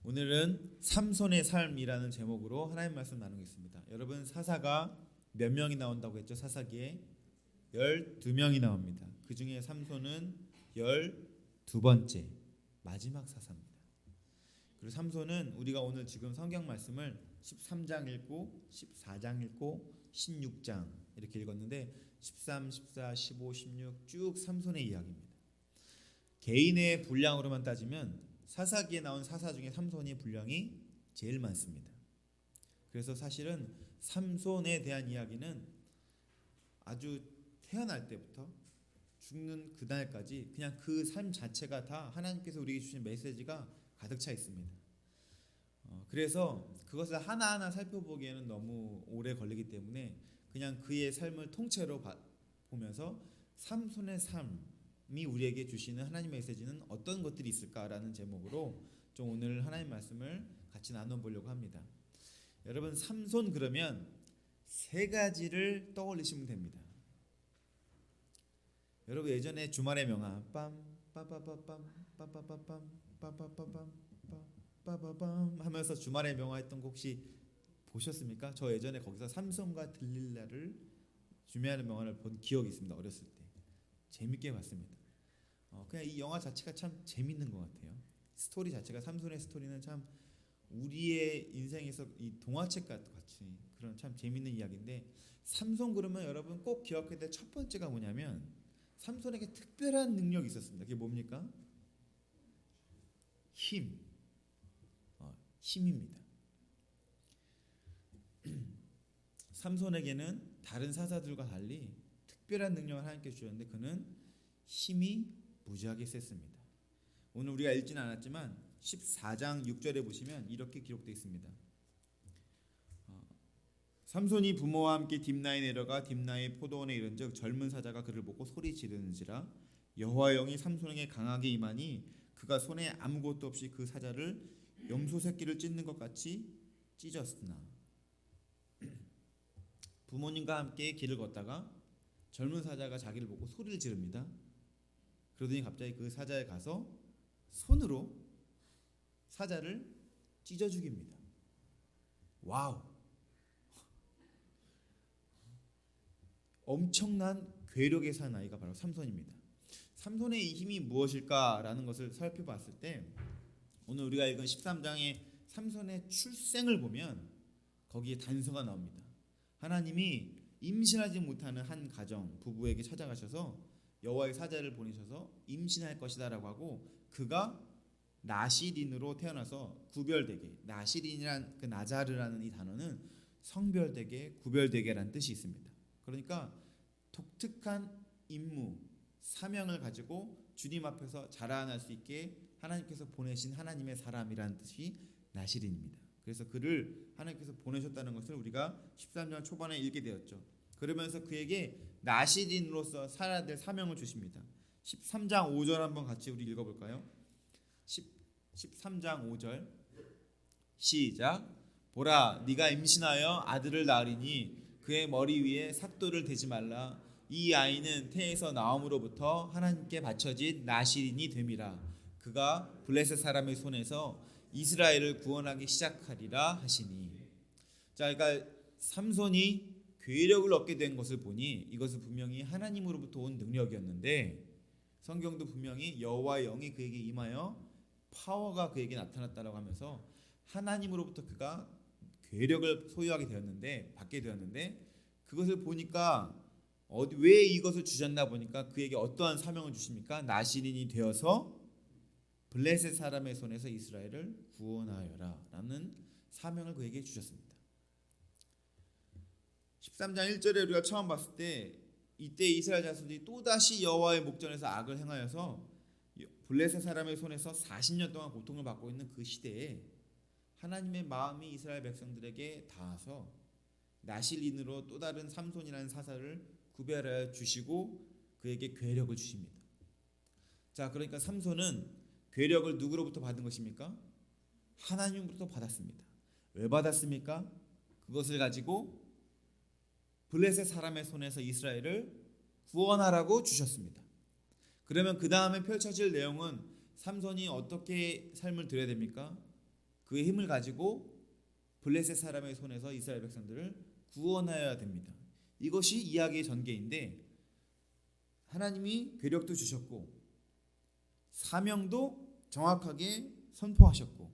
오늘은 삼손의 삶이라는 제목으로 하나님 말씀 나누겠습니다. 여러분, 사사가 몇 명이 나온다고 했죠? 사사기에 12명이 나옵니다. 그 중에 삼손은 12번째 마지막 사사입니다. 그리고 삼손은 우리가 오늘 지금 성경 말씀을 13장 읽고 14장 읽고 16장 이렇게 읽었는데 13, 14, 15, 16 쭉 삼손의 이야기입니다. 개인의 분량으로만 따지면 사사기에 나온 사사 중에 삼손의 분량이 제일 많습니다. 그래서 사실은 삼손에 대한 이야기는 아주 태어날 때부터 죽는 그날까지 그냥 그 삶 자체가 다 하나님께서 우리에게 주신 메시지가 가득 차 있습니다. 그래서 그것을 하나하나 살펴보기에는 너무 오래 걸리기 때문에 그냥 그의 삶을 통째로 보면서 삼손의 삶이 우리에게 주시는 하나님의 메시지는 어떤 것들이 있을까라는 제목으로 좀 오늘 하나님 말씀을 같이 나눠보려고 합니다. 여러분, 삼손 그러면 세 가지를 떠올리시면 됩니다. 여러분, 예전에 주말의 명화 빰 빠빠빠빰 빠빠빠빰 빠빠빠빰 빠빠빰 하면서 주말의 명화 했던 거 혹시 보셨습니까? 저 예전에 거기서 삼손과 들릴라를 주말의 명화를 본 기억이 있습니다. 어렸을 때 재밌게 봤습니다. 그냥 이 영화 자체가 참 재밌는 것 같아요. 스토리 자체가 삼손의 스토리는 참 우리의 인생에서 이 동화책과 같이 그런 참 재밌는 이야기인데, 삼손 그러면 여러분 꼭 기억해야 될 첫 번째가 뭐냐면 삼손에게 특별한 능력이 있었습니다. 그게 뭡니까? 힘입니다. 삼손에게는 다른 사사들과 달리 특별한 능력을 하나님께 주셨는데 그는 힘이 무지하게 셌습니다. 오늘 우리가 읽지는 않았지만 14장 6절에 보시면 이렇게 기록되어 있습니다. 삼손이 부모와 함께 딥나에 내려가 딥나의 포도원에 이른즉 젊은 사자가 그를 보고 소리 지르는지라 여호와의 영이 삼손에게 강하게 임하니 그가 손에 아무것도 없이 그 사자를 염소 새끼를 찢는 것 같이 찢었으나. 부모님과 함께 길을 걷다가 젊은 사자가 자기를 보고 소리를 지릅니다. 그러더니 갑자기 그 사자에 가서 손으로 사자를 찢어 죽입니다. 와우! 엄청난 괴력의 산 아이가 바로 삼손입니다. 삼손의 이 힘이 무엇일까라는 것을 살펴봤을 때 오늘 우리가 읽은 13장의 삼손의 출생을 보면 거기에 단서가 나옵니다. 하나님이 임신하지 못하는 한 가정 부부에게 찾아가셔서 여호와의 사자를 보내셔서 임신할 것이다라고 하고, 그가 나시린으로 태어나서 구별되게, 나시린이란 그 나자르라는 이 단어는 성별되게 구별되게라는 뜻이 있습니다. 그러니까 독특한 임무, 사명을 가지고 주님 앞에서 자라날 수 있게 하나님께서 보내신 하나님의 사람이라는 뜻이 나시린입니다. 그래서 그를 하나님께서 보내셨다는 것을 우리가 13장 초반에 읽게 되었죠. 그러면서 그에게 나시린으로서 살아야 될 사명을 주십니다. 13장 5절 한번 같이 우리 읽어볼까요? 13장 5절 시작. 보라, 네가 임신하여 아들을 낳으리니 그의 머리 위에 삭도를 대지 말라. 이 아이는 태에서 나옴으로부터 하나님께 바쳐진 나시린이 됨이라. 그가 블레셋 사람의 손에서 이스라엘을 구원하기 시작하리라 하시니. 자, 그러니까 삼손이 괴력을 얻게 된 것을 보니 이것은 분명히 하나님으로부터 온 능력이었는데, 성경도 분명히 여호와의 영이 그에게 임하여 파워가 그에게 나타났다라고 하면서 하나님으로부터 그가 괴력을 소유하게 되었는데, 받게 되었는데, 그것을 보니까 왜 이것을 주셨나 보니까 그에게 어떠한 사명을 주십니까? 나시린이 되어서 블레셋 사람의 손에서 이스라엘을 구원하여라 라는 사명을 그에게 주셨습니다. 13장 1절에 우리가 처음 봤을 때 이때 이스라엘 자손들이 또다시 여호와의 목전에서 악을 행하여서 블레셋 사람의 손에서 40년 동안 고통을 받고 있는 그 시대에 하나님의 마음이 이스라엘 백성들에게 닿아서 나실린으로 또 다른 삼손이라는 사사를 구별하여 주시고 그에게 괴력을 주십니다. 자, 그러니까 삼손은 괴력을 누구로부터 받은 것입니까? 하나님으로부터 받았습니다. 왜 받았습니까? 그것을 가지고 블레셋 사람의 손에서 이스라엘을 구원하라고 주셨습니다. 그러면 그 다음에 펼쳐질 내용은 삼손이 어떻게 삶을 드려야 됩니까? 그의 힘을 가지고 블레셋 사람의 손에서 이스라엘 백성들을 구원하여야 됩니다. 이것이 이야기의 전개인데 하나님이 괴력도 주셨고 사명도 정확하게 선포하셨고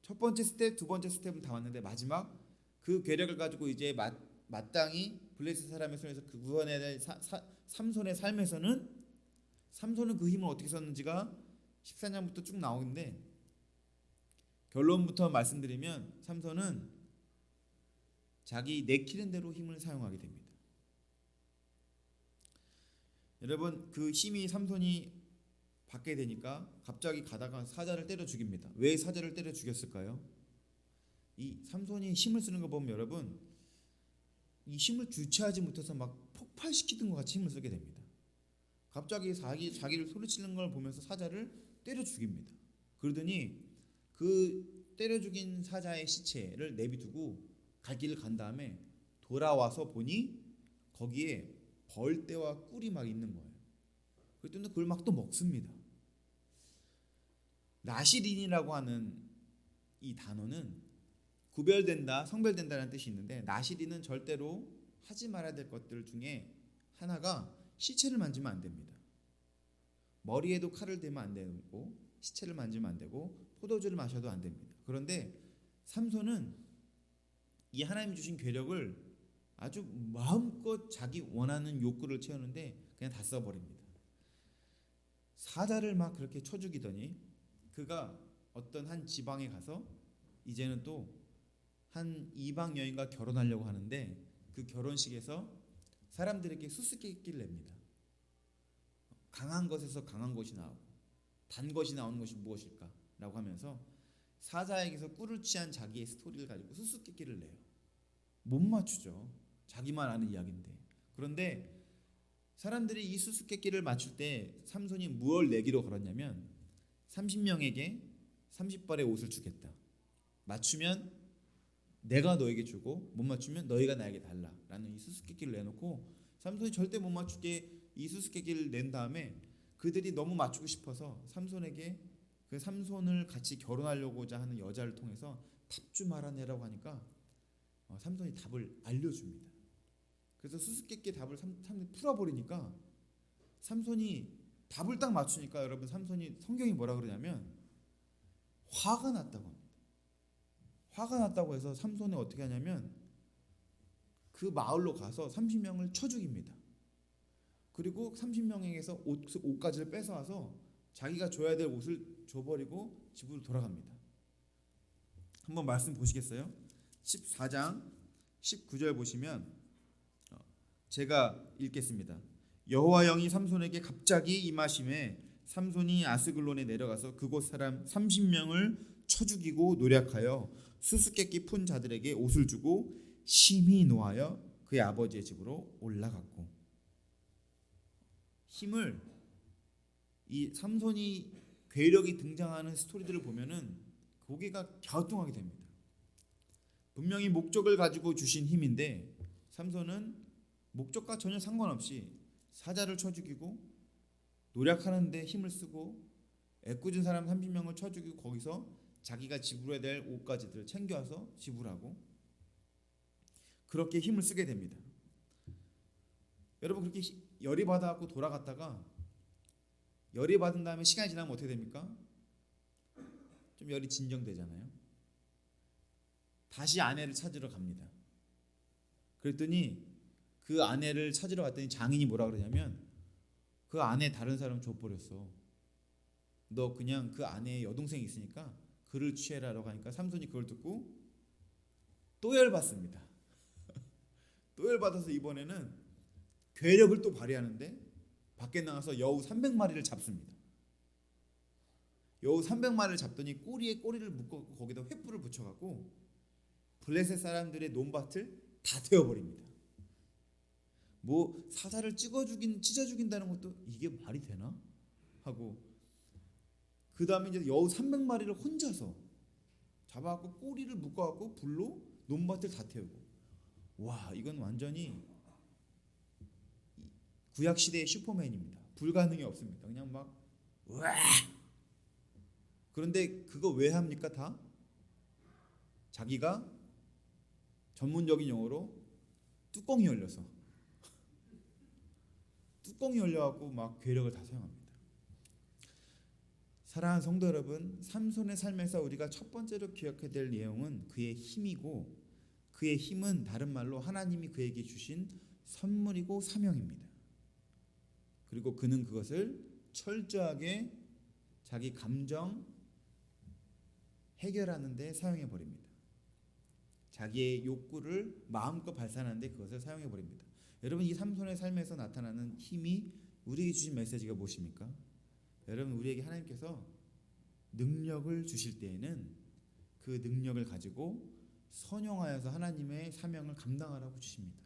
첫 번째 스텝, 두 번째 스텝은 다 왔는데 마지막 그 괴력을 가지고 이제 마땅히 블레셋 사람의 손에서 그 구원해야 될 삼손의 삶에서는 삼손은 그 힘을 어떻게 썼는지가 14장부터 쭉 나오는데 결론부터 말씀드리면 삼손은 자기 내키는 대로 힘을 사용하게 됩니다. 여러분 그 힘이 삼손이 받게 되니까 갑자기 가다가 사자를 때려 죽입니다. 왜 사자를 때려 죽였을까요? 이 삼손이 힘을 쓰는 거 보면 여러분 이 힘을 주체하지 못해서 막 폭발시키는 것 같이 힘을 쓰게 됩니다. 갑자기 자기를 소리치는 걸 보면서 사자를 때려 죽입니다. 그러더니 그 때려 죽인 사자의 시체를 내비두고 갈 길을 간 다음에 돌아와서 보니 거기에 벌떼와 꿀이 막 있는 거예요. 그랬더니 그걸 막 또 먹습니다. 나시린이라고 하는 이 단어는 구별된다, 성별된다는 뜻이 있는데 나시린은 절대로 하지 말아야 될 것들 중에 하나가 시체를 만지면 안 됩니다. 머리에도 칼을 대면 안 되고 시체를 만지면 안 되고 포도주를 마셔도 안 됩니다. 그런데 삼손은 이 하나님이 주신 괴력을 아주 마음껏 자기 원하는 욕구를 채우는데 그냥 다 써버립니다. 사자를 막 그렇게 쳐 죽이더니 그가 어떤 한 지방에 가서 이제는 또 한 이방 여인과 결혼하려고 하는데 그 결혼식에서 사람들에게 수수께끼를 냅니다. 강한 것에서 강한 것이 나오고 단 것이 나오는 것이 무엇일까? 라고 하면서 사자에게서 꿀을 취한 자기의 스토리를 가지고 수수께끼를 내요. 못 맞추죠. 자기만 아는 이야기인데. 그런데 사람들이 이 수수께끼를 맞출 때 삼손이 무엇을 내기로 걸었냐면 30명에게 30벌의 옷을 주겠다. 맞추면 내가 너에게 주고 못 맞추면 너희가 나에게 달라 라는 이 수수께끼를 내놓고 삼손이 절대 못 맞추게 이 수수께끼를 낸 다음에 그들이 너무 맞추고 싶어서 삼손에게 그 삼손을 같이 결혼하려고자 하는 여자를 통해서 답 좀 알아내라고 하니까 삼손이 답을 알려줍니다. 그래서 수수께끼의 답을 삼손이 풀어버리니까 삼손이 답을 딱 맞추니까 여러분 삼손이 성경이 뭐라 그러냐면 화가 났다고 합니다. 화가 났다고 해서 삼손이 어떻게 하냐면 그 마을로 가서 30명을 쳐 죽입니다. 그리고 30명에게서 옷가지를 뺏어와서 자기가 줘야 될 옷을 줘버리고 집으로 돌아갑니다. 한번 말씀 보시겠어요? 14장 19절 보시면 제가 읽겠습니다. 여호와 영이 삼손에게 갑자기 임하심에 삼손이 아스글론에 내려가서 그곳 사람 30명을 쳐 죽이고 노략하여 수수께끼 푼 자들에게 옷을 주고 심히 노하여 그의 아버지의 집으로 올라갔고 힘을 이 삼손이 괴력이 등장하는 스토리들을 보면은 고개가 갸우뚱하게 됩니다. 분명히 목적을 가지고 주신 힘인데 삼손은 목적과 전혀 상관없이 사자를 쳐 죽이고 노력하는데 힘을 쓰고 애꿎은 사람 30명을 쳐 죽이고 거기서 자기가 지불해야 될 옷가지들을 챙겨와서 지불하고 그렇게 힘을 쓰게 됩니다. 여러분 그렇게 열이 받아갖고 돌아갔다가 열이 받은 다음에 시간이 지나면 어떻게 됩니까? 좀 열이 진정되잖아요. 다시 아내를 찾으러 갑니다. 그랬더니 그 아내를 찾으러 갔더니 장인이 뭐라 그러냐면 그 아내 다른 사람 줘버렸어. 너 그냥 그 아내의 여동생이 있으니까 그를 취해라라고 하니까 삼손이 그걸 듣고 또 열받습니다. 또 열받아서 이번에는 괴력을 또 발휘하는데 밖에 나가서 여우 300마리를 잡습니다. 여우 300마리를 잡더니 꼬리에 꼬리를 묶어 거기다 횃불을 붙여갖고 블레셋 사람들의 논밭을 다 태워버립니다. 뭐 사자를 찢어 죽인다는 것도 이게 말이 되나? 하고 그 다음에 이제 여우 300마리를 혼자서 잡아갖고 꼬리를 묶어갖고 불로 논밭을 다 태우고 와 이건 완전히 구약시대의 슈퍼맨입니다. 불가능이 없습니다. 그냥 막 우와 그런데 그거 왜 합니까? 다 자기가 전문적인 용어로 뚜껑이 열려서 뚜껑이 열려갖고 막 괴력을 다 사용합니다. 사랑하는 성도 여러분, 삼손의 삶에서 우리가 첫 번째로 기억해야 될 내용은 그의 힘이고, 그의 힘은 다른 말로 하나님이 그에게 주신 선물이고 사명입니다. 그리고 그는 그것을 철저하게 자기 감정 해결하는 데 사용해 버립니다. 자기의 욕구를 마음껏 발산하는 데 그것을 사용해 버립니다. 여러분, 이 삼손의 삶에서 나타나는 힘이 우리에게 주신 메시지가 무엇입니까? 여러분, 우리에게 하나님께서 능력을 주실 때에는 그 능력을 가지고 선용하여서 하나님의 사명을 감당하라고 주십니다.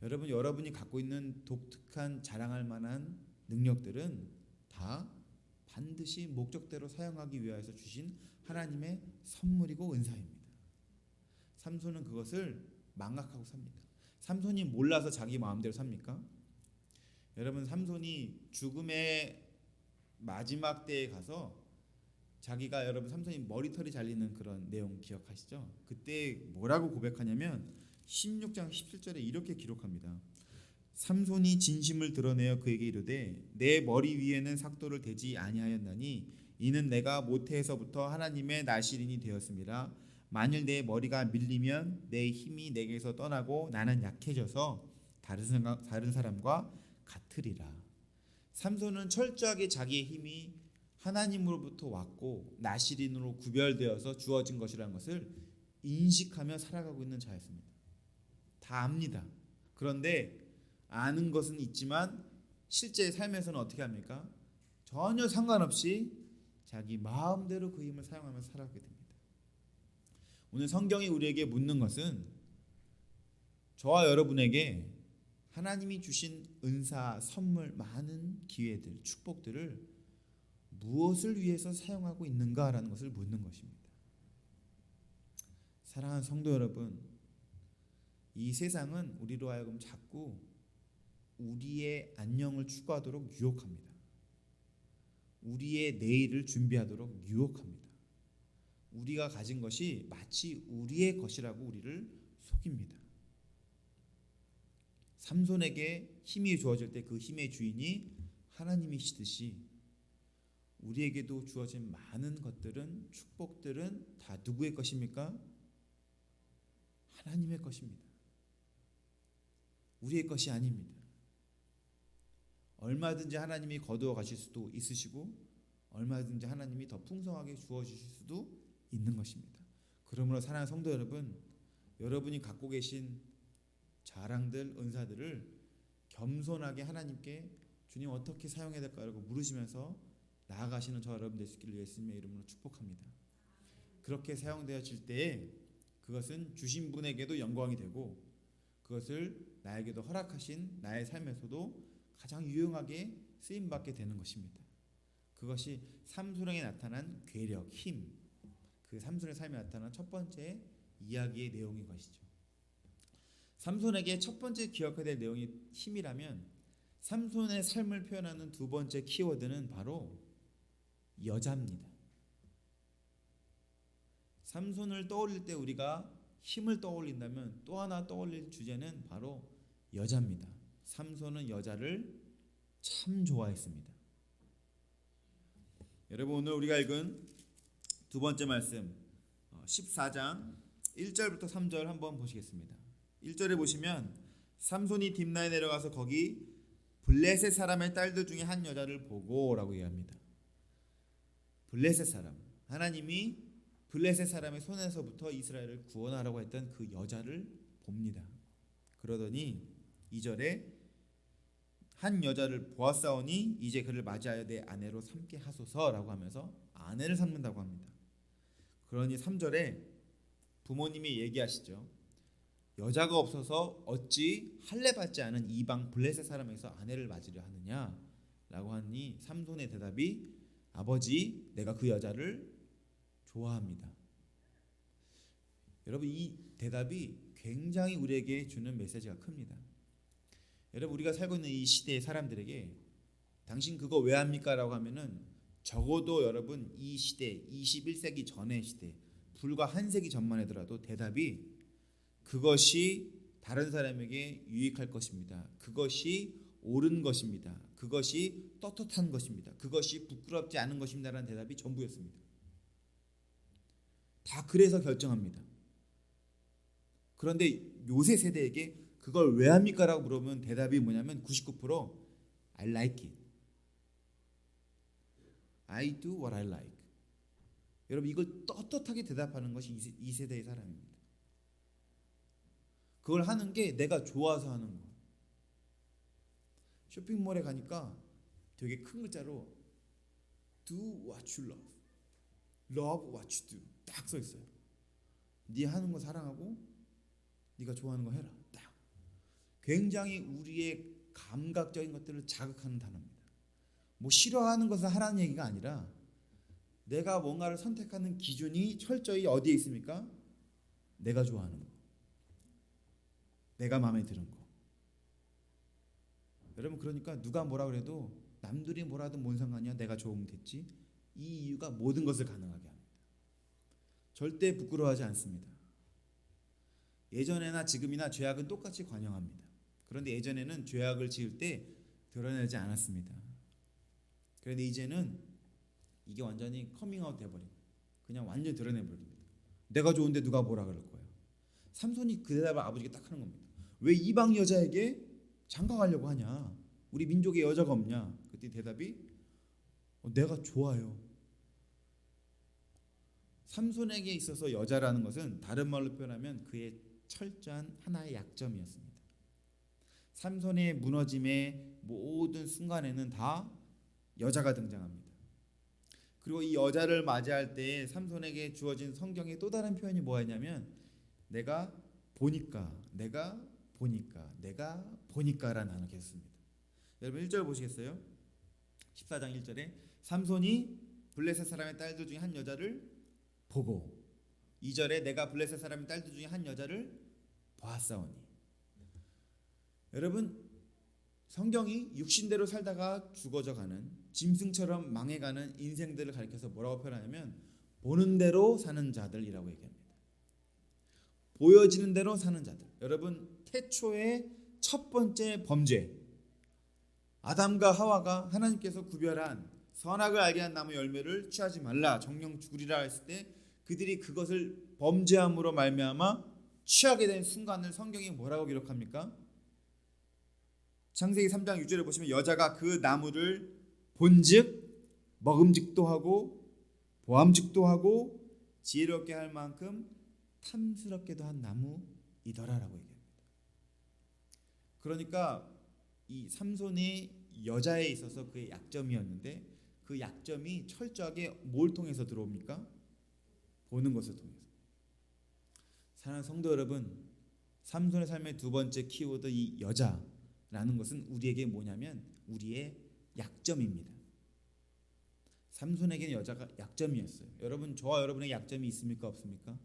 여러분, 여러분이 갖고 있는 독특한 자랑할 만한 능력들은 다 반드시 목적대로 사용하기 위하여서 주신 하나님의 선물이고 은사입니다. 삼손은 그것을 망각하고 삽니다. 삼손이 몰라서 자기 마음대로 삽니까? 여러분, 삼손이 죽음의 마지막 때에 가서 자기가, 여러분, 삼손이 머리털이 잘리는 그런 내용 기억하시죠? 그때 뭐라고 고백하냐면 16장 17절에 이렇게 기록합니다. 삼손이 진심을 드러내어 그에게 이르되 내 머리 위에는 삭도를 대지 아니하였나니 이는 내가 모태에서부터 하나님의 나실인이 되었음이라. 만일 내 머리가 밀리면 내 힘이 내게서 떠나고 나는 약해져서 다른 사람과 같으리라. 삼손은 철저하게 자기의 힘이 하나님으로부터 왔고 나실인으로 구별되어서 주어진 것이라는 것을 인식하며 살아가고 있는 자였습니다. 다 압니다. 그런데 아는 것은 있지만 실제 삶에서는 어떻게 합니까? 전혀 상관없이 자기 마음대로 그 힘을 사용하며 살아가게 됩니다. 오늘 성경이 우리에게 묻는 것은 저와 여러분에게 하나님이 주신 은사, 선물, 많은 기회들, 축복들을 무엇을 위해서 사용하고 있는가라는 것을 묻는 것입니다. 사랑하는 성도 여러분, 이 세상은 우리로 하여금 자꾸 우리의 안녕을 추구하도록 유혹합니다. 우리의 내일을 준비하도록 유혹합니다. 우리가 가진 것이 마치 우리의 것이라고 우리를 속입니다. 삼손에게 힘이 주어질 때 그 힘의 주인이 하나님이시듯이 우리에게도 주어진 많은 것들은, 축복들은 다 누구의 것입니까? 하나님의 것입니다. 우리의 것이 아닙니다. 얼마든지 하나님이 거두어 가실 수도 있으시고 얼마든지 하나님이 더 풍성하게 주어주실 수도 있는 것입니다. 그러므로 사랑하는 성도 여러분, 여러분이 갖고 계신 자랑들, 은사들을 겸손하게 하나님께 주님 어떻게 사용해야 될까라고 물으시면서 나아가시는 저 여러분 되시기를 예수님의 이름으로 축복합니다. 그렇게 사용되어질 때에 그것은 주신 분에게도 영광이 되고 그것을 나에게도 허락하신 나의 삶에서도 가장 유용하게 쓰임받게 되는 것입니다. 그것이 삼손에게 나타난 괴력, 힘, 그 삼손의 삶에 나타난 첫 번째 이야기의 내용인 것이죠. 삼손에게 첫 번째 기억해야 될 내용이 힘이라면 삼손의 삶을 표현하는 두 번째 키워드는 바로 여자입니다. 삼손을 떠올릴 때 우리가 힘을 떠올린다면 또 하나 떠올릴 주제는 바로 여자입니다. 삼손은 여자를 참 좋아했습니다. 여러분, 오늘 우리가 읽은 두 번째 말씀 14장 1절부터 3절 한번 보시겠습니다. 1절에 보시면 삼손이 딥나에 내려가서 거기 블레셋 사람의 딸들 중에 한 여자를 보고 라고 얘기합니다. 블레셋 사람, 하나님이 블레셋 사람의 손에서부터 이스라엘을 구원하라고 했던 그 여자를 봅니다. 그러더니 2절에 한 여자를 보았사오니 이제 그를 맞이하여 내 아내로 삼게 하소서라고 하면서 아내를 삼는다고 합니다. 그러니 3절에 부모님이 얘기하시죠. 여자가 없어서 어찌 할례받지 않은 이방 블레셋 사람에서 아내를 맞으려 하느냐라고 하니 삼손의 대답이 아버지, 내가 그 여자를 좋아합니다. 여러분, 이 대답이 굉장히 우리에게 주는 메시지가 큽니다. 여러분, 우리가 살고 있는 이 시대의 사람들에게 당신 그거 왜 합니까? 라고 하면은 적어도 여러분 이 시대 21세기 전의 시대 불과 한 세기 전만 하더라도 대답이 그것이 다른 사람에게 유익할 것입니다. 그것이 옳은 것입니다. 그것이 떳떳한 것입니다. 그것이 부끄럽지 않은 것입니다라는 대답이 전부였습니다. 다 그래서 결정합니다. 그런데 요새 세대에게 그걸 왜 합니까? 라고 물어보면 대답이 뭐냐면 99% I like it. I do what I like. 여러분 이걸 떳떳하게 대답하는 것이 이 세대의 사람입니다. 그걸 하는 게 내가 좋아서 하는 거. 쇼핑몰에 가니까 되게 큰 글자로 Do what you love. Love what you do. 딱 써 있어요. 네 하는 거 사랑하고 네가 좋아하는 거 해라. 딱. 굉장히 우리의 감각적인 것들을 자극하는 단어입니다. 뭐 싫어하는 것을 하라는 얘기가 아니라 내가 뭔가를 선택하는 기준이 철저히 어디에 있습니까? 내가 좋아하는 거. 내가 마음에 드는 거. 여러분 그러니까 누가 뭐라 그래도 남들이 뭐라도 뭔 상관이야. 내가 좋으면 됐지. 이 이유가 모든 것을 가능하게 합니다. 절대 부끄러워하지 않습니다. 예전에나 지금이나 죄악은 똑같이 관영합니다. 그런데 예전에는 죄악을 지을 때 드러내지 않았습니다. 그런데 이제는 이게 완전히 커밍아웃 돼버린 그냥 완전히 드러내버립니다. 내가 좋은데 누가 뭐라 그럴 거야. 삼손이 그 대답을 아버지가 딱 하는 겁니다. 왜 이방 여자에게 장가가려고 하냐? 우리 민족에 여자가 없냐? 그때 대답이 내가 좋아요. 삼손에게 있어서 여자라는 것은 다른 말로 표현하면 그의 철저한 하나의 약점이었습니다. 삼손의 무너짐의 모든 순간에는 다 여자가 등장합니다. 그리고 이 여자를 맞이할 때 삼손에게 주어진 성경의 또 다른 표현이 뭐였냐면 내가 보니까 라는 단어가 있습니다. 여러분 1절 보시겠어요? 14장 1절에 삼손이 블레셋 사람의 딸들 중에 한 여자를 보고 2절에 내가 블레셋 사람의 딸들 중에 한 여자를 보았사오니. 여러분 성경이 육신대로 살다가 죽어져가는 짐승처럼 망해가는 인생들을 가리켜서 뭐라고 표현하냐면 보는 대로 사는 자들이라고 얘기합니다. 보여지는 대로 사는 자들. 여러분 태초의 첫 번째 범죄 아담과 하와가 하나님께서 구별한 선악을 알게 한 나무 열매를 취하지 말라 정령 죽으리라 했을 때 그들이 그것을 범죄함으로 말미암아 취하게 된 순간을 성경이 뭐라고 기록합니까? 창세기 3장 6절에 보시면 여자가 그 나무를 본즉 먹음직도 하고 보암직도 하고 지혜롭게 할 만큼 탐스럽게도 한 나무이더라라고 얘기합니다. 그러니까 이 삼손이 여자에 있어서 그의 약점이었는데 그 약점이 철저하게 뭘 통해서 들어옵니까? 보는 것을 통해서. 사랑하는 성도 여러분, 삼손의 삶의 두 번째 키워드 이 여자라는 것은 우리에게 뭐냐면 우리의 약점입니다. 삼손에게는 여자가 약점이었어요. 여러분 저와 여러분의 약점이 있습니까? 없습니까?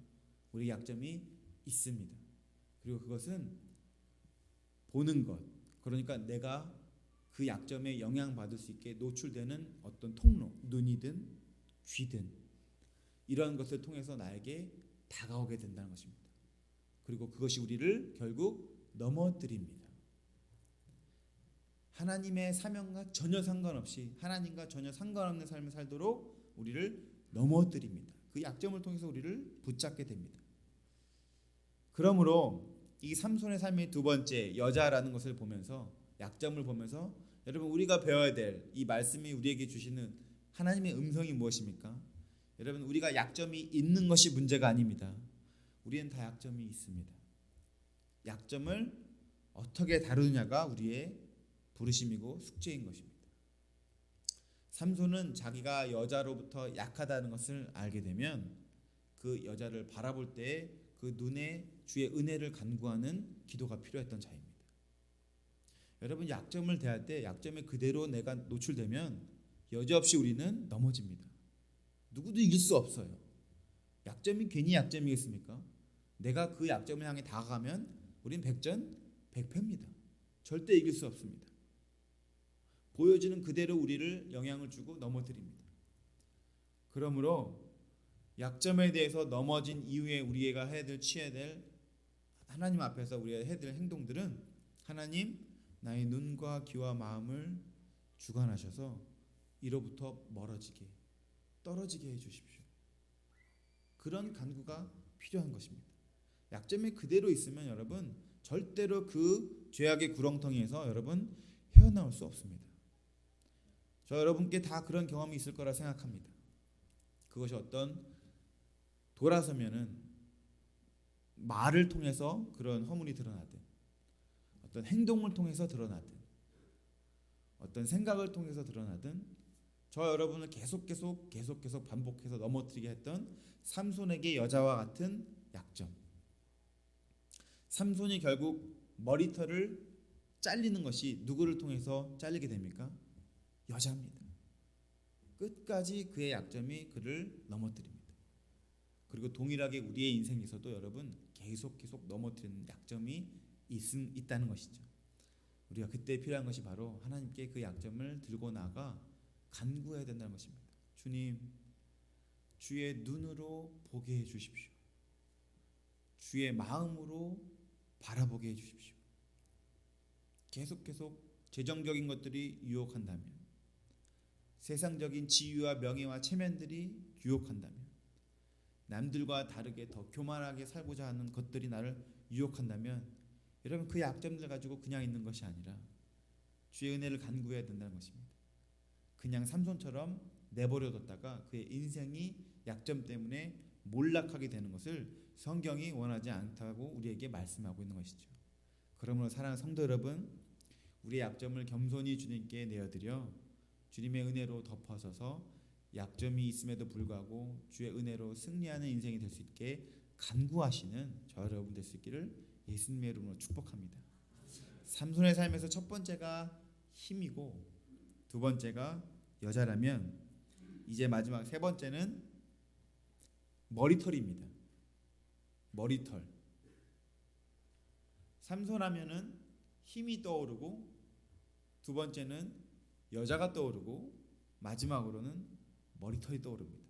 우리 약점이 있습니다. 그리고 그것은 보는 것. 그러니까 내가 그 약점에 영향받을 수 있게 노출되는 어떤 통로, 눈이든 귀든 이런 것을 통해서 나에게 다가오게 된다는 것입니다. 그리고 그것이 우리를 결국 넘어뜨립니다. 하나님의 사명과 전혀 상관없이 하나님과 전혀 상관없는 삶을 살도록 우리를 넘어뜨립니다. 그 약점을 통해서 우리를 붙잡게 됩니다. 그러므로 이 삼손의 삶의 두 번째 여자라는 것을 보면서 약점을 보면서 여러분 우리가 배워야 될 이 말씀이 우리에게 주시는 하나님의 음성이 무엇입니까? 여러분 우리가 약점이 있는 것이 문제가 아닙니다. 우리는 다 약점이 있습니다. 약점을 어떻게 다루느냐가 우리의 부르심이고 숙제인 것입니다. 삼손은 자기가 여자로부터 약하다는 것을 알게 되면 그 여자를 바라볼 때 그 눈에 주의 은혜를 간구하는 기도가 필요했던 자입니다. 여러분 약점을 대할 때 약점에 그대로 내가 노출되면 여지없이 우리는 넘어집니다. 누구도 이길 수 없어요. 약점이 괜히 약점이겠습니까? 내가 그 약점을 향해 다가가면 우린 백전백패입니다. 절대 이길 수 없습니다. 보여지는 그대로 우리를 영향을 주고 넘어뜨립니다. 그러므로 약점에 대해서 넘어진 이후에 우리가 취해야 될 하나님 앞에서 우리가 해야 될 행동들은 하나님 나의 눈과 귀와 마음을 주관하셔서 이로부터 멀어지게 떨어지게 해주십시오. 그런 간구가 필요한 것입니다. 약점이 그대로 있으면 여러분 절대로 그 죄악의 구렁텅이에서 여러분 헤어나올 수 없습니다. 저 여러분께 다 그런 경험이 있을 거라 생각합니다. 그것이 어떤 돌아서면은 말을 통해서 그런 허물이 드러나든 어떤 행동을 통해서 드러나든 어떤 생각을 통해서 드러나든 저 여러분을 계속 반복해서 넘어뜨리게 했던 삼손에게 여자와 같은 약점. 삼손이 결국 머리털을 잘리는 것이 누구를 통해서 잘리게 됩니까? 여자입니다. 끝까지 그의 약점이 그를 넘어뜨립니다. 그리고 동일하게 우리의 인생에서도 여러분 계속 넘어뜨리는 약점이 있다는 것이죠. 우리가 그때 필요한 것이 바로 하나님께 그 약점을 들고 나가 간구해야 된다는 것입니다. 주님, 주의 눈으로 보게 해 주십시오. 주의 마음으로 바라보게 해 주십시오. 계속 재정적인 것들이 유혹한다면, 세상적인 지위와 명예와 체면들이 유혹한다면, 남들과 다르게 더 교만하게 살고자 하는 것들이 나를 유혹한다면, 여러분 그 약점들 가지고 그냥 있는 것이 아니라 주의 은혜를 간구해야 된다는 것입니다. 그냥 삼손처럼 내버려뒀다가 그의 인생이 약점 때문에 몰락하게 되는 것을 성경이 원하지 않다고 우리에게 말씀하고 있는 것이죠. 그러므로 사랑하는 성도 여러분, 우리의 약점을 겸손히 주님께 내어드려 주님의 은혜로 덮어서서 약점이 있음에도 불구하고 주의 은혜로 승리하는 인생이 될 수 있게 간구하시는 저 여러분 될 수 있기를 예수님의 이름으로 축복합니다. 삼손의 삶에서 첫 번째가 힘이고 두 번째가 여자라면 이제 마지막 세 번째는 머리털입니다. 머리털. 삼손하면은 힘이 떠오르고 두 번째는 여자가 떠오르고 마지막으로는 머리털이 떠오릅니다.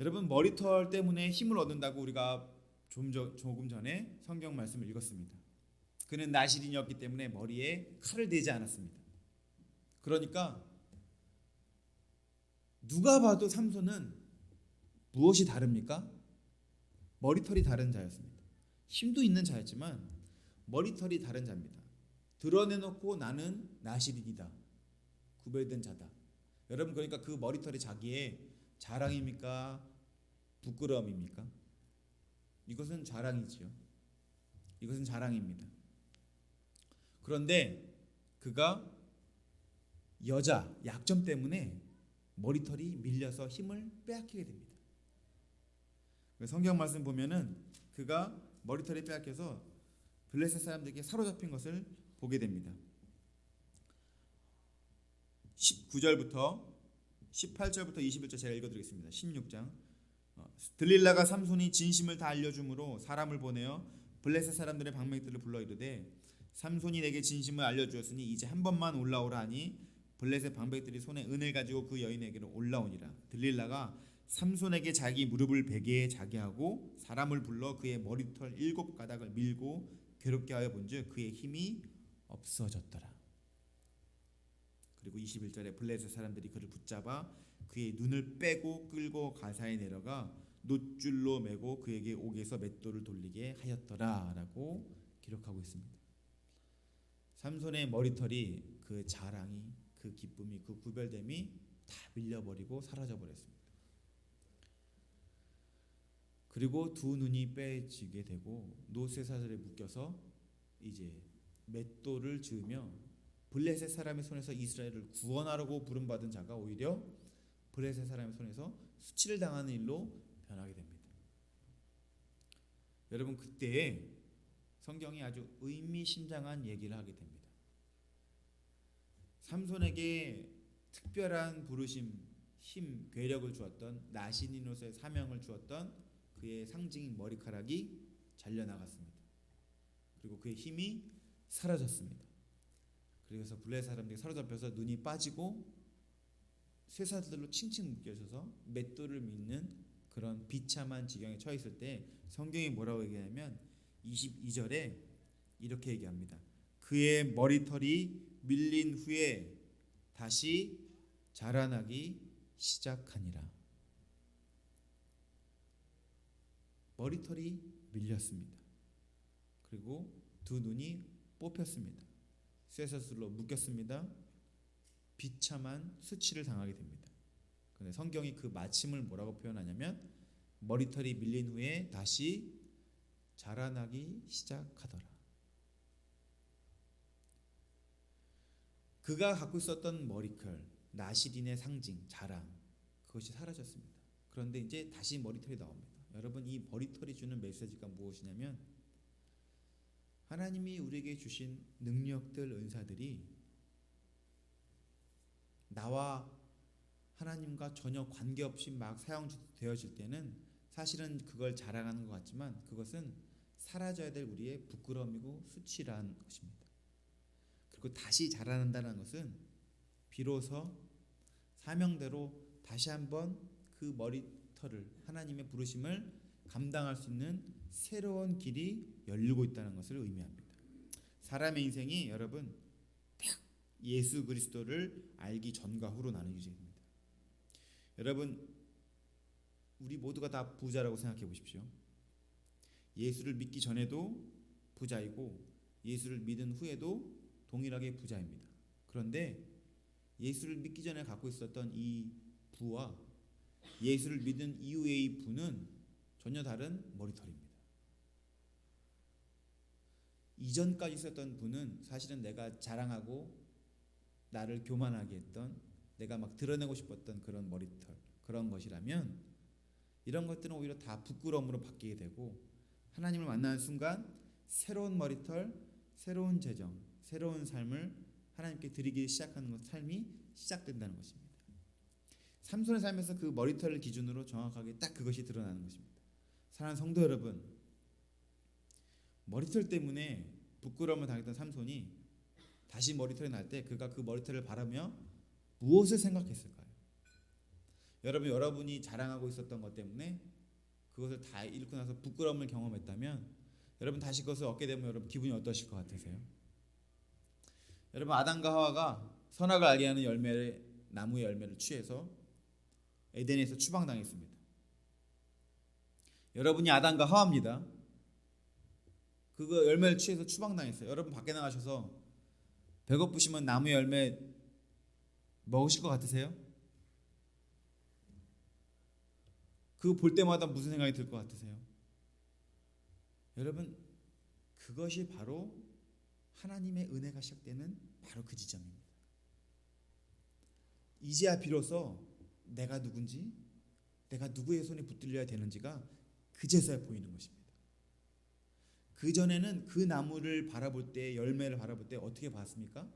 여러분 머리털 때문에 힘을 얻는다고 우리가 조금 전에 성경 말씀을 읽었습니다. 그는 나실인이었기 때문에 머리에 칼을 대지 않았습니다. 그러니까 누가 봐도 삼손은 무엇이 다릅니까? 머리털이 다른 자였습니다. 힘도 있는 자였지만 머리털이 다른 자입니다. 드러내놓고 나는 나실인이다. 구별된 자다. 여러분 그러니까 그 머리털이 자기의 자랑입니까? 부끄러움입니까? 이것은 자랑이지요. 이것은 자랑입니다. 그런데 그가 여자, 약점 때문에 머리털이 밀려서 힘을 빼앗기게 됩니다. 성경 말씀 보면은 그가 머리털이 빼앗겨서 블레셋 사람들에게 사로잡힌 것을 보게 됩니다. 19절부터 18절부터 21절 제가 읽어드리겠습니다. 16장. 들릴라가 삼손이 진심을 다 알려줌으로 사람을 보내어 블레셋 사람들의 방백들을 불러 이르되 삼손이 내게 진심을 알려주었으니 이제 한 번만 올라오라 하니 블레셋 방백들이 손에 은을 가지고 그 여인에게로 올라오니라. 들릴라가 삼손에게 자기 무릎을 베게 자게 하고 사람을 불러 그의 머리털 7가닥을 밀고 괴롭게 하여 본즉 그의 힘이 없어졌더라. 그리고 21절에 블레셋 사람들이 그를 붙잡아 그의 눈을 빼고 끌고 가사에 내려가 놋줄로 매고 그에게 옥에서 맷돌을 돌리게 하였더라 라고 기록하고 있습니다. 삼손의 머리털이 그 자랑이 그 기쁨이 그 구별됨이 다 밀려버리고 사라져버렸습니다. 그리고 두 눈이 빼지게 되고 놋의 사슬에 묶여서 이제 맷돌을 지으며 블레셋 사람의 손에서 이스라엘을 구원하려고 부름받은 자가 오히려 블레셋 사람의 손에서 수치를 당하는 일로 변하게 됩니다. 여러분 그때에 성경이 아주 의미심장한 얘기를 하게 됩니다. 삼손에게 특별한 부르심, 힘, 괴력을 주었던 나신이노스의 사명을 주었던 그의 상징인 머리카락이 잘려나갔습니다. 그리고 그의 힘이 사라졌습니다. 그래서 블레셋 사람들이 사로잡혀서 눈이 빠지고 쇠사슬로 칭칭 묶여져서 맷돌을 믿는 그런 비참한 지경에 처해 있을 때 성경이 뭐라고 얘기하냐면 22절에 이렇게 얘기합니다. 그의 머리털이 밀린 후에 다시 자라나기 시작하니라. 머리털이 밀렸습니다. 그리고 두 눈이 뽑혔습니다. 쇠사슬로 묶였습니다. 비참한 수치를 당하게 됩니다. 그런데 성경이 그 마침을 뭐라고 표현하냐면 머리털이 밀린 후에 다시 자라나기 시작하더라. 그가 갖고 있었던 머리털, 나시린의 상징, 자랑, 그것이 사라졌습니다. 그런데 이제 다시 머리털이 나옵니다. 여러분, 이 머리털이 주는 메시지가 무엇이냐면 하나님이 우리에게 주신 능력들, 은사들이 나와 하나님과 전혀 관계없이 막 사용되어질 때는 사실은 그걸 자랑하는 것 같지만 그것은 사라져야 될 우리의 부끄러움이고 수치라는 것입니다. 그리고 다시 자라난다는 것은 비로소 사명대로 다시 한번 그 머리털을 하나님의 부르심을 감당할 수 있는 새로운 길이 열리고 있다는 것을 의미합니다. 사람의 인생이 여러분 딱 예수 그리스도를 알기 전과 후로 나누어집니다. 여러분, 우리 모두가 다 부자라고 생각해 보십시오. 예수를 믿기 전에도 부자이고 예수를 믿은 후에도 동일하게 부자입니다. 그런데 예수를 믿기 전에 갖고 있었던 이 부와 예수를 믿은 이후의 이 부는 전혀 다른 머리털입니다. 이전까지 있었던 부는 사실은 내가 자랑하고 나를 교만하게 했던, 내가 막 드러내고 싶었던 그런 머리털, 그런 것이라면 이런 것들은 오히려 다 부끄러움으로 바뀌게 되고 하나님을 만나는 순간 새로운 머리털, 새로운 재정, 새로운 삶을 하나님께 드리기 시작하는 것, 삶이 시작된다는 것입니다. 삼손의 삶에서 그 머리털을 기준으로 정확하게 딱 그것이 드러나는 것입니다. 사랑하는 성도 여러분, 머리털 때문에 부끄러움을 당했던 삼손이 다시 머리털이 날 때 그가 그 머리털을 바라며 무엇을 생각했을까요? 여러분이 자랑하고 있었던 것 때문에 그것을 다 잃고 나서 부끄러움을 경험했다면 여러분 다시 그것을 얻게 되면 여러분 기분이 어떠실 것 같으세요? 여러분, 아담과 하와가 선악을 알게 하는 나무의 열매를 취해서 에덴에서 추방당했습니다. 여러분이 아담과 하와입니다. 그거 열매를 취해서 추방당했어요. 여러분 밖에 나가셔서 배고프시면 나무의 열매 먹으실 것 같으세요? 그거 볼 때마다 무슨 생각이 들 것 같으세요? 여러분, 그것이 바로 하나님의 은혜가 시작되는 바로 그 지점입니다. 이제야 비로소 내가 누군지, 내가 누구의 손에 붙들려야 되는지가 그제서야 보이는 것입니다. 그전에는 그 나무를 바라볼 때, 열매를 바라볼 때 어떻게 봤습니까?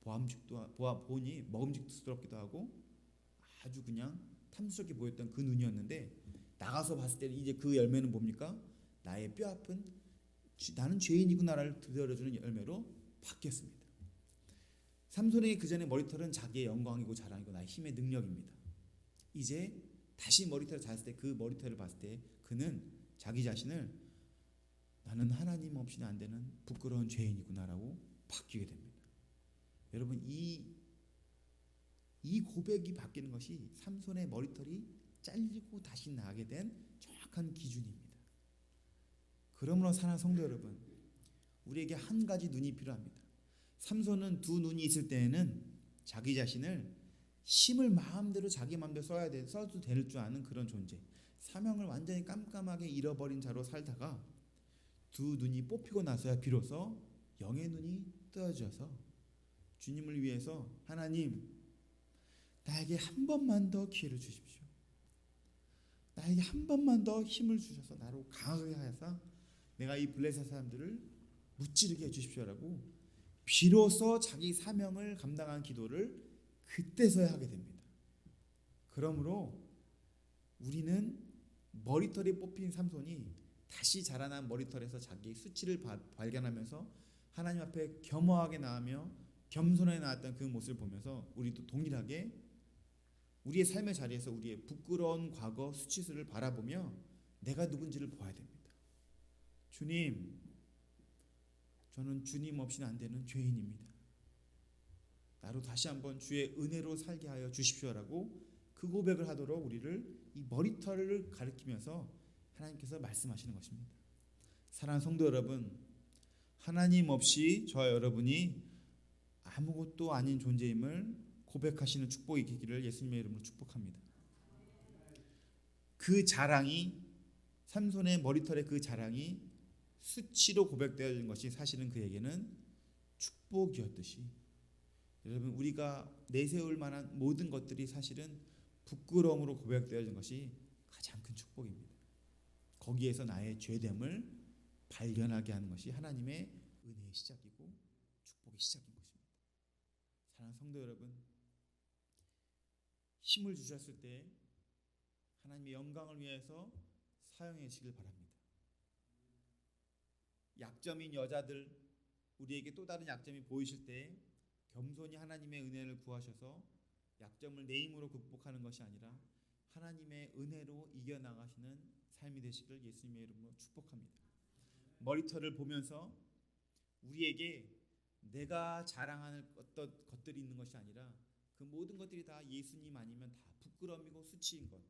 보니 먹음직스럽기도 하고 아주 그냥 탐스럽게 보였던 그 눈이었는데 나가서 봤을 때는 이제 그 열매는 뭡니까? 나의 뼈아픈 나는 죄인이구나를 들려주는 열매로 바뀌었습니다. 삼손에게 그전에 머리털은 자기의 영광이고 자랑이고 나의 힘의 능력입니다. 이제 다시 머리털을 잤을 때, 그 머리털을 봤을 때 그는 자기 자신을 나는 하나님 없이는 안 되는 부끄러운 죄인이구나라고 바뀌게 됩니다. 여러분, 이 고백이 바뀌는 것이 삼손의 머리털이 잘리고 다시 나게 된 정확한 기준입니다. 그러므로 사랑하는 성도 여러분, 우리에게 한 가지 눈이 필요합니다. 삼손은 두 눈이 있을 때에는 자기 자신을 힘을 마음대로 자기 마음대로 써도 될 줄 아는 그런 존재, 사명을 완전히 깜깜하게 잃어버린 자로 살다가 두 눈이 뽑히고 나서야 비로소 영의 눈이 떠져서 주님을 위해서 하나님, 나에게 한 번만 더 기회를 주십시오. 나에게 한 번만 더 힘을 주셔서 나로 강하게 하여서 내가 이 블레셋 사람들을 무찌르게 해주십시오라고 비로소 자기 사명을 감당한 기도를 그때서야 하게 됩니다. 그러므로 우리는 머리털이 뽑힌 삼손이 다시 자라난 머리털에서 자기의 수치를 발견하면서 하나님 앞에 겸허하게 나아며 겸손하게 나왔던 그 모습을 보면서 우리도 동일하게 우리의 삶의 자리에서 우리의 부끄러운 과거 수치스를 바라보며 내가 누군지를 보아야 됩니다. 주님, 저는 주님 없이는 안 되는 죄인입니다. 나로 다시 한번 주의 은혜로 살게 하여 주십시오라고 그 고백을 하도록 우리를 이 머리털을 가리키면서 하나님께서 말씀하시는 것입니다. 사랑하는 성도 여러분, 하나님 없이 저와 여러분이 아무것도 아닌 존재임을 고백하시는 축복이 있기를 예수님의 이름으로 축복합니다. 그 자랑이, 삼손의 머리털의 그 자랑이 수치로 고백되어진 것이 사실은 그에게는 축복이었듯이, 여러분, 우리가 내세울 만한 모든 것들이 사실은 부끄러움으로 고백되어진 것이 가장 큰 축복입니다. 거기에서 나의 죄됨을 발견하게 하는 것이 하나님의 은혜의 시작이고 축복의 시작인 것입니다. 사랑하는 성도 여러분, 힘을 주셨을 때 하나님의 영광을 위해서 사용해 주시길 바랍니다. 약점인 여자들, 우리에게 또 다른 약점이 보이실 때 겸손히 하나님의 은혜를 구하셔서 약점을 내 힘으로 극복하는 것이 아니라 하나님의 은혜로 이겨나가시는 삶이 되시길 예수님의 이름으로 축복합니다. 머리털을 보면서 우리에게 내가 자랑하는 어떤 것들이 있는 것이 아니라 그 모든 것들이 다 예수님 아니면 다 부끄러움이고 수치인 것,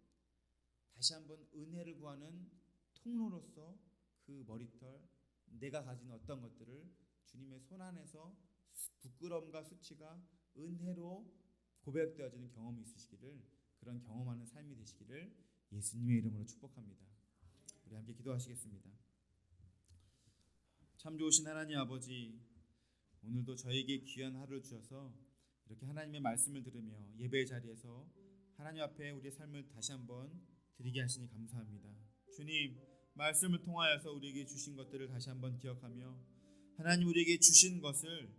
다시 한번 은혜를 구하는 통로로서 그 머리털, 내가 가진 어떤 것들을 주님의 손 안에서 부끄러움과 수치가 은혜로 고백되어지는 경험이 있으시기를, 그런 경험하는 삶이 되시기를 예수님의 이름으로 축복합니다. 우리 함께 기도하시겠습니다. 참 좋으신 하나님 아버지, 오늘도 저에게 귀한 하루를 주셔서 이렇게 하나님의 말씀을 들으며 예배의 자리에서 하나님 앞에 우리의 삶을 다시 한번 드리게 하시니 감사합니다. 주님, 말씀을 통하여서 우리에게 주신 것들을 다시 한번 기억하며 하나님 우리에게 주신 것을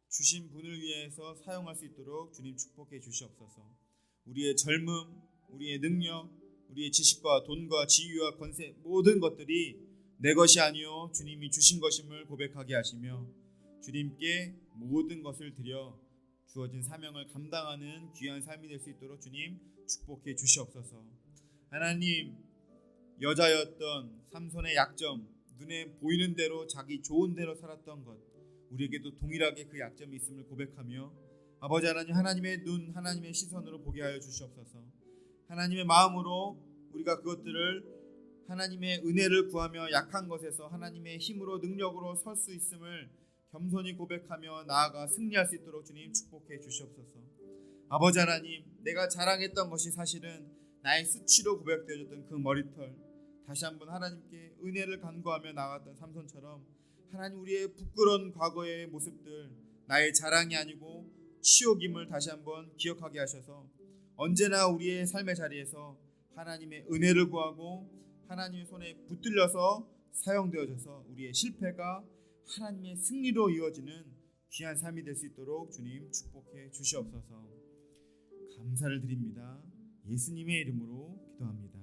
주신 분을 위해서 사용할 수 있도록 주님 축복해 주시옵소서. 우리의 젊음, 우리의 능력, 우리의 지식과 돈과 지위와 권세, 모든 것들이 내 것이 아니요 주님이 주신 것임을 고백하게 하시며 주님께 모든 것을 드려 주어진 사명을 감당하는 귀한 삶이 될 수 있도록 주님 축복해 주시옵소서. 하나님, 여자였던 삼손의 약점, 눈에 보이는 대로 자기 좋은 대로 살았던 것, 우리에게도 동일하게 그 약점이 있음을 고백하며 아버지 하나님, 하나님의 눈, 하나님의 시선으로 보게 하여 주시옵소서. 하나님의 마음으로 우리가 그것들을 하나님의 은혜를 구하며 약한 것에서 하나님의 힘으로 능력으로 설 수 있음을 겸손히 고백하며 나아가 승리할 수 있도록 주님 축복해 주시옵소서. 아버지 하나님, 내가 자랑했던 것이 사실은 나의 수치로 고백되어졌던 그 머리털, 다시 한번 하나님께 은혜를 간구하며 나아갔던 삼손처럼 하나님, 우리의 부끄러운 과거의 모습들, 나의 자랑이 아니고 치욕임을 다시 한번 기억하게 하셔서 언제나 우리의 삶의 자리에서 하나님의 은혜를 구하고 하나님의 손에 붙들려서 사용되어져서 우리의 실패가 하나님의 승리로 이어지는 귀한 삶이 될 수 있도록 주님 축복해 주시옵소서. 감사를 드립니다. 예수님의 이름으로 기도합니다.